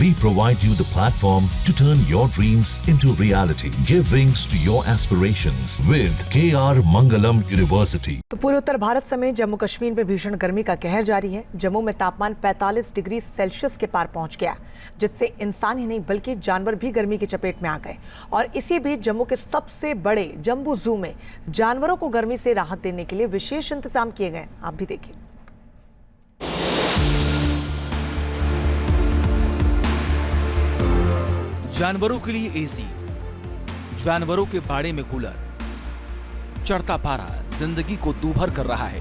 We provide you the platform to turn your dreams into reality. Give wings to your aspirations with KR Mangalam University. तो पूरे उत्तर भारत समेत जम्मू कश्मीर में भीषण गर्मी का कहर जारी है। जम्मू में तापमान 45 डिग्री सेल्सियस के पार पहुंच गया, जिससे इंसान ही नहीं बल्कि जानवर भी गर्मी की चपेट में आ गए। और इसी बीच जम्मू के सबसे बड़े जम्बू जू में जानवरों को गर्मी से राहत देने के लिए विशेष इंतजाम किए गए। आप भी देखिए। जानवरों के लिए एसी, जानवरों के बाड़े में कूलर, चढ़ता पारा जिंदगी को दूभर कर रहा है।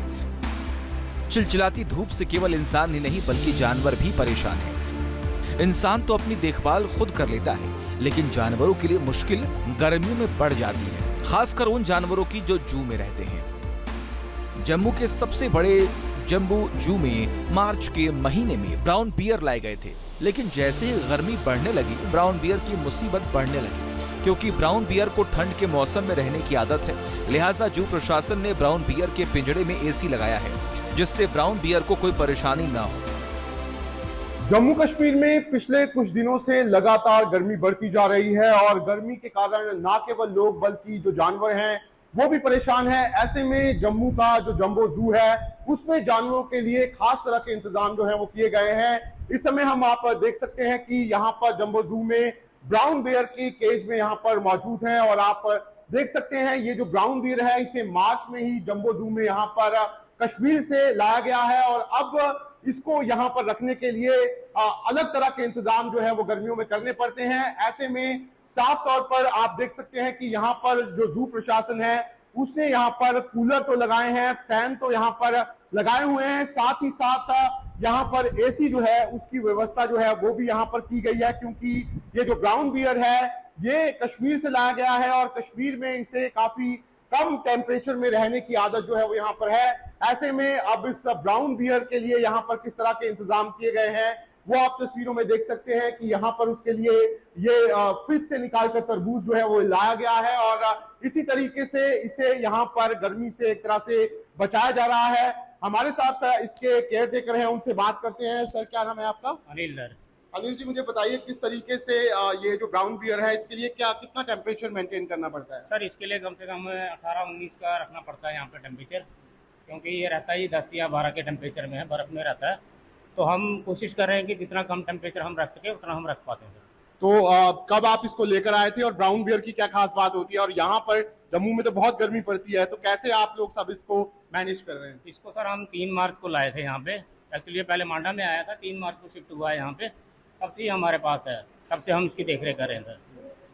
चिलचिलाती धूप से केवल इंसान ही नहीं बल्कि जानवर भी परेशान है। इंसान तो अपनी देखभाल खुद कर लेता है, लेकिन जानवरों के लिए मुश्किल गर्मियों में बढ़ जाती है, खासकर उन जानवरों की जो जू में रहते हैं। जम्मू के सबसे बड़े जम्बू जू में मार्च के महीने में ब्राउन बियर लाए गए थे, लेकिन जैसे ही गर्मी बढ़ने लगी ब्राउन बियर की मुसीबत बढ़ने लगी, क्योंकि ब्राउन बियर को ठंड के मौसम में रहने की आदत है। लिहाजा जू प्रशासन ने ब्राउन बियर के पिंजड़े में एसी लगाया है, जिससे ब्राउन बियर को कोई परेशानी ना हो। जम्मू कश्मीर में पिछले कुछ दिनों से लगातार गर्मी बढ़ती जा रही है और गर्मी के कारण ना केवल लोग बल्कि जो जानवर हैं वो भी परेशान है। ऐसे में जम्मू का जो जंबो जू है उसमें जानवरों के लिए खास तरह के इंतजाम जो है वो किए गए हैं। इस समय हम आप देख सकते हैं कि यहाँ पर जंबो जू में ब्राउन बियर की केज में यहाँ पर मौजूद हैं और आप देख सकते हैं ये जो ब्राउन बियर है इसे मार्च में ही जंबो जू में यहाँ पर कश्मीर से लाया गया है और अब इसको यहाँ पर रखने के लिए अलग तरह के इंतजाम जो है वो गर्मियों में करने पड़ते हैं। ऐसे में साफ तौर पर आप देख सकते हैं कि यहाँ पर जो जू प्रशासन है उसने यहाँ पर कूलर तो लगाए हैं, फैन तो यहाँ पर लगाए हुए हैं, साथ ही साथ यहाँ पर एसी जो है उसकी व्यवस्था जो है वो भी यहाँ पर की गई है, क्योंकि ये जो ब्राउन बियर है ये कश्मीर से लाया गया है और कश्मीर में इसे काफी कम टेम्परेचर में रहने की आदत जो है वो यहाँ पर है। ऐसे में अब इस ब्राउन बियर के लिए यहाँ पर किस तरह के इंतजाम किए गए हैं वो आप तस्वीरों में देख सकते हैं कि यहाँ पर उसके लिए ये फ्रिज से निकालकर तरबूज जो है वो लाया गया है और इसी तरीके से इसे यहाँ पर गर्मी से एक तरह से बचाया जा रहा है। हमारे साथ इसके केयर टेकर हैं, उनसे बात करते हैं। सर क्या नाम है आपका? अनिल जी, मुझे बताइए किस तरीके से ये जो ब्राउन बियर है इसके लिए कितना टेम्परेचर मेंटेन करना पड़ता है? सर इसके लिए कम से कम 18-19 का रखना पड़ता है यहाँ पे टेम्परेचर, क्योंकि ये रहता ही 10 या 12 के टेम्परेचर में है, बर्फ़ में रहता है। तो हम कोशिश कर रहे हैं कि जितना कम टेम्परेचर हम रख सके उतना हम रख पाते हैं। तो कब आप इसको लेकर आए थे और ब्राउन बियर की क्या खास बात होती है? और यहाँ पर जम्मू में तो बहुत गर्मी पड़ती है, तो कैसे आप लोग सब इसको मैनेज कर रहे हैं? इसको सर हम 3 मार्च को लाए थे यहाँ पे। एक्चुअली पहले मांडा में आया था, 3 मार्च को शिफ्ट हुआ है यहाँ पे, तब से हमारे पास है, तब से हम इसकी देख रेख कर रहे हैं सर।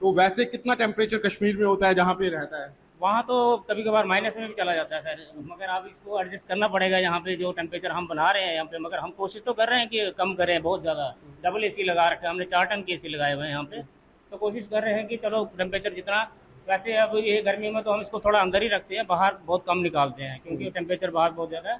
तो वैसे कितना टेम्परेचर कश्मीर में होता है जहाँ पे रहता है? वहाँ तो कभी कभार माइनस में भी चला जाता है सर, मगर अब इसको एडजस्ट करना पड़ेगा यहाँ पे जो टेम्परेचर हम बना रहे हैं यहाँ पे। मगर हम कोशिश तो कर रहे हैं कि कम करें, बहुत ज़्यादा डबल एसी लगा रखे हैं हमने, 4 टन के एसी लगाए हुए हैं यहाँ पे। तो कोशिश कर रहे हैं कि चलो टेम्परेचर जितना, वैसे अब ये गर्मी में तो हम इसको थोड़ा अंदर ही रखते हैं, बाहर बहुत कम निकालते हैं क्योंकि टेम्परेचर बाहर बहुत ज़्यादा है।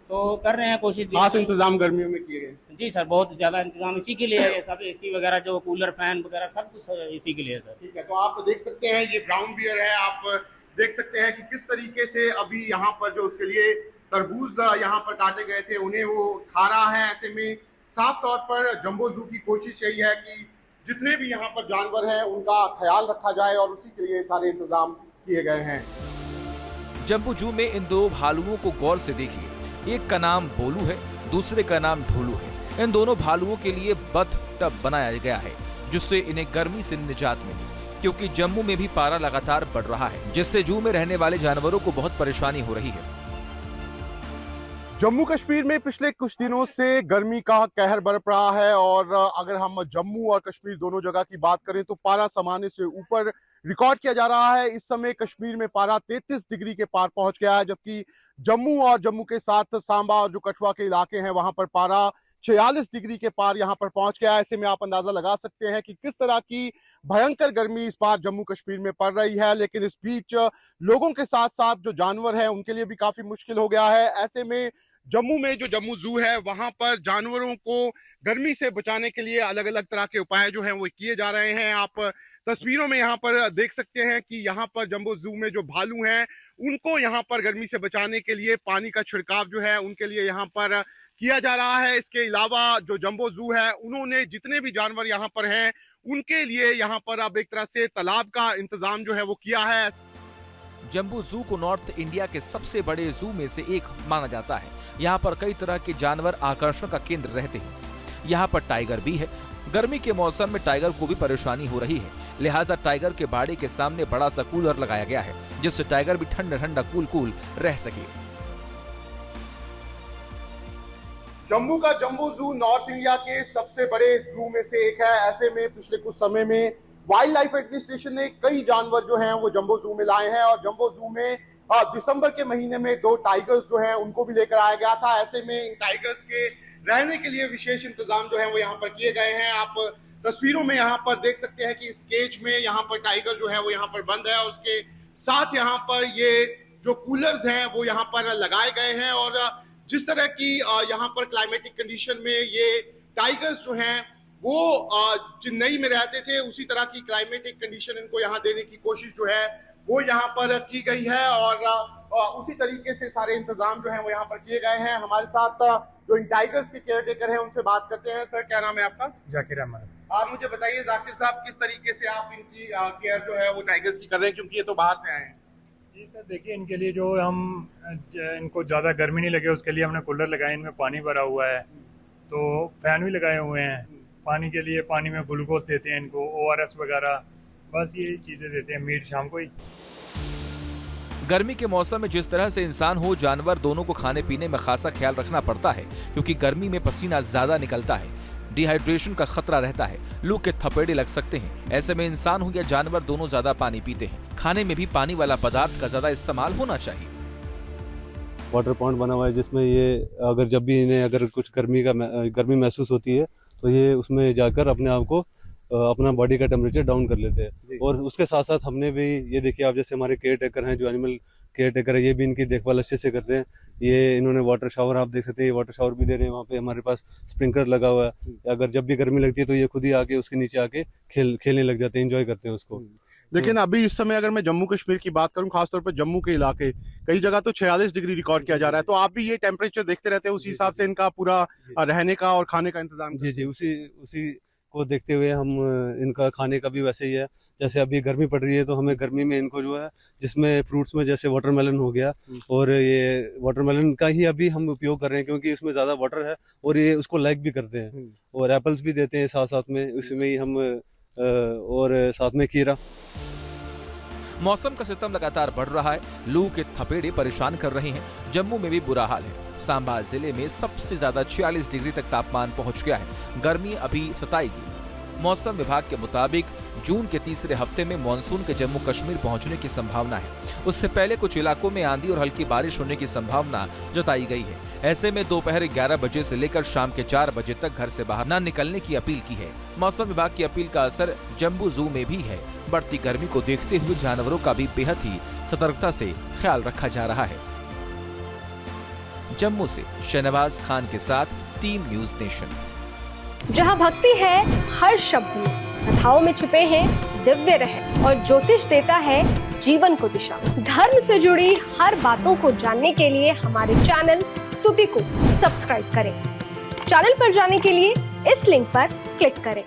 तो कर रहे हैं कोशिश। खास इंतजाम गर्मियों में किए गए? जी सर, बहुत ज़्यादा इंतजाम इसी के लिए है, ये सब एसी वगैरह जो कूलर फैन वगैरह सब कुछ इसी के लिए है सर। ठीक है, तो आप देख सकते हैं ये ब्राउन बियर है, आप देख सकते हैं कि किस तरीके से अभी यहाँ पर जो उसके लिए तरबूज यहाँ पर काटे गए थे उन्हें वो खा रहा है। ऐसे में साफ तौर पर जंबो जू की कोशिश यही है कि जितने भी यहाँ पर जानवर हैं उनका ख्याल रखा जाए और उसी के लिए सारे इंतजाम किए गए हैं। जम्बू जू में इन 2 भालुओं को गौर से देखिए, एक का नाम बोलू है, दूसरे का नाम ढोलू है। इन दोनों भालुओं के लिए बथ टब बनाया गया है, जिससे इन्हें गर्मी से निजात मिली, क्योंकि जम्मू में भी पारा लगातार बढ़ रहा है, जिससे जू में रहने वाले जानवरों को बहुत परेशानी हो रही है। जम्मू कश्मीर में पिछले कुछ दिनों से गर्मी का कहर बरप रहा है और अगर हम जम्मू और कश्मीर दोनों जगह की बात करें तो पारा सामान्य से ऊपर रिकॉर्ड किया जा रहा है। इस समय कश्मीर में पारा 33 डिग्री के पार पहुंच गया है, जबकि जम्मू और जम्मू के साथ सांबा और जो कठुआ के इलाके हैं वहां पर पारा 46 डिग्री के पार यहाँ पर पहुंच गया है। ऐसे में आप अंदाजा लगा सकते हैं कि किस तरह की भयंकर गर्मी इस बार जम्मू कश्मीर में पड़ रही है। लेकिन इस बीच लोगों के साथ साथ जो जानवर हैं उनके लिए भी काफी मुश्किल हो गया है। ऐसे में जम्मू में जो जम्मू जू है वहां पर जानवरों को गर्मी से बचाने के लिए अलग अलग तरह के उपाय जो हैं वो किए जा रहे हैं। आप तस्वीरों में यहाँ पर देख सकते हैं कि यहाँ पर जम्बो जू में जो भालू हैं उनको यहाँ पर गर्मी से बचाने के लिए पानी का छिड़काव जो है उनके लिए यहाँ पर किया जा रहा है। इसके अलावा जो जंबो जू है, उन्होंने जितने भी जानवर यहाँ पर हैं उनके लिए यहाँ पर अब एक तरह से तालाब का इंतजाम जो है वो किया है। जम्बू जू को नॉर्थ इंडिया के सबसे बड़े जू में से एक माना जाता है। यहाँ पर कई तरह के जानवर आकर्षण का केंद्र रहते हैं। यहाँ पर टाइगर भी है। गर्मी के मौसम में टाइगर को भी परेशानी हो रही है, लिहाजा टाइगर के बाड़े के सामने बड़ा सा कूलर लगाया गया है, जिससे टाइगर भी ठंडा ठंडा कूल रह सके। जम्मू का जंबो जू नॉर्थ इंडिया के सबसे बड़े जू में से एक है। ऐसे में पिछले कुछ समय में वाइल्ड लाइफ एडमिनिस्ट्रेशन ने कई जानवर जो हैं वो जंबो जू में लाए हैं, और जंबो जू में दिसंबर के महीने में 2 टाइगर्स जो हैं उनको भी लेकर आया गया था। ऐसे में इन टाइगर्स के रहने के लिए विशेष इंतजाम जो है वो यहाँ पर किए गए हैं। आप तस्वीरों में यहाँ पर देख सकते हैं कि इस केज में यहाँ पर टाइगर जो है वो यहाँ पर बंद है, और उसके साथ यहाँ पर ये जो कूलर्स हैं वो यहाँ पर लगाए गए हैं। और जिस तरह की यहाँ पर क्लाइमेटिक कंडीशन में ये टाइगर्स जो हैं वो चेन्नई में रहते थे, उसी तरह की क्लाइमेटिक कंडीशन इनको यहाँ देने की कोशिश जो है वो यहाँ पर की गई है, और उसी तरीके से सारे इंतजाम जो हैं वो यहाँ पर किए गए हैं। हमारे साथ जो इन टाइगर्स के केयर टेकर हैं उनसे बात करते हैं। सर, क्या नाम है आपका? जाकिर अहमद। आप मुझे बताइए जाकिर साहब, किस तरीके से आप इनकी केयर जो है वो टाइगर्स की कर रहे हैं, क्योंकि ये तो बाहर से आए हैं? जी सर, देखिए इनके लिए जो हम इनको ज़्यादा गर्मी नहीं लगे उसके लिए हमने कूलर लगाए, इनमें पानी भरा हुआ है, तो फैन भी लगाए हुए हैं। पानी के लिए पानी में ग्लूकोज देते हैं इनको, ORS वगैरह, बस ये चीज़ें देते हैं। मीट शाम को ही। गर्मी के मौसम में जिस तरह से इंसान हो जानवर दोनों को खाने पीने में खासा ख्याल रखना पड़ता है, क्योंकि गर्मी में पसीना ज्यादा निकलता है, डिहाइड्रेशन का खतरा रहता है, लू के थपेड़े लग सकते हैं। ऐसे में इंसान हो या जानवर दोनों ज्यादा पानी पीते हैं। खाने में भी पानी वाला पदार्थ का ज्यादा इस्तेमाल होना चाहिए। वाटर पॉइंट बना हुआ है जिसमें ये अगर जब भी इन्हें अगर कुछ गर्मी महसूस होती है तो ये उसमें जाकर अपने आप को अपना बॉडी का टेम्परेचर डाउन कर लेते हैं। और उसके साथ साथ हमने भी ये देखिए, आप जैसे हमारे केयर टेकर हैं, जो एनिमल केयर टेकर है, ये भी इनकी देखभाल अच्छे से करते हैं। ये इन्होंने वाटर शावर, आप देख सकते हैं, ये वाटर शावर भी दे रहे हैं। वहाँ पे हमारे पास स्प्रिंकलर लगा हुआ है। अगर जब भी गर्मी लगती है तो ये खुद ही आके उसके नीचे आके खेलने लग जाते हैं, एंजॉय करते हैं उसको। लेकिन अभी इस समय अगर मैं जम्मू कश्मीर की बात करूं, खासतौर पर जम्मू के इलाके, कई जगह तो 46 डिग्री रिकॉर्ड किया जा रहा है, तो आप भी ये टेम्परेचर देखते रहते हैं, उसी हिसाब से इनका पूरा रहने का और खाने का इंतजाम? जी, उसी को देखते हुए हम इनका खाने का भी वैसे ही है। जैसे अभी गर्मी पड़ रही है तो हमें गर्मी में इनको जो है, जिसमें फ्रूट्स में जैसे वाटरमेलन हो गया, और ये वाटरमेलन का ही अभी हम उपयोग कर रहे हैं क्योंकि इसमें ज्यादा वाटर है और ये उसको लाइक भी करते हैं। और एप्पल्स भी देते हैं साथ में, उसमें ही हम और साथ में खीरा। मौसम का सितम लगातार बढ़ रहा है, लू के थपेड़े परेशान कर रहे हैं। जम्मू में भी बुरा हाल है। सांबा जिले में सबसे ज्यादा 46 डिग्री तक तापमान पहुंच गया है। गर्मी अभी सताएगी। मौसम विभाग के मुताबिक जून के तीसरे हफ्ते में मानसून के जम्मू कश्मीर पहुंचने की संभावना है। उससे पहले कुछ इलाकों में आंधी और हल्की बारिश होने की संभावना जताई गई है। ऐसे में दोपहर 11 बजे से लेकर शाम के 4 बजे तक घर से बाहर न निकलने की अपील की है। मौसम विभाग की अपील का असर जम्बू जू में भी है। बढ़ती गर्मी को देखते हुए जानवरों का भी बेहद ही सतर्कता से ख्याल रखा जा रहा है। जम्मू से शहनवाज खान के साथ टीम न्यूज नेशन। जहां भक्ति है हर शब्द में, कथाओं में छुपे हैं दिव्य रहस्य और ज्योतिष देता है जीवन को दिशा। धर्म से जुड़ी हर बातों को जानने के लिए हमारे चैनल स्तुति को सब्सक्राइब करें। चैनल पर जाने के लिए इस लिंक पर क्लिक करें।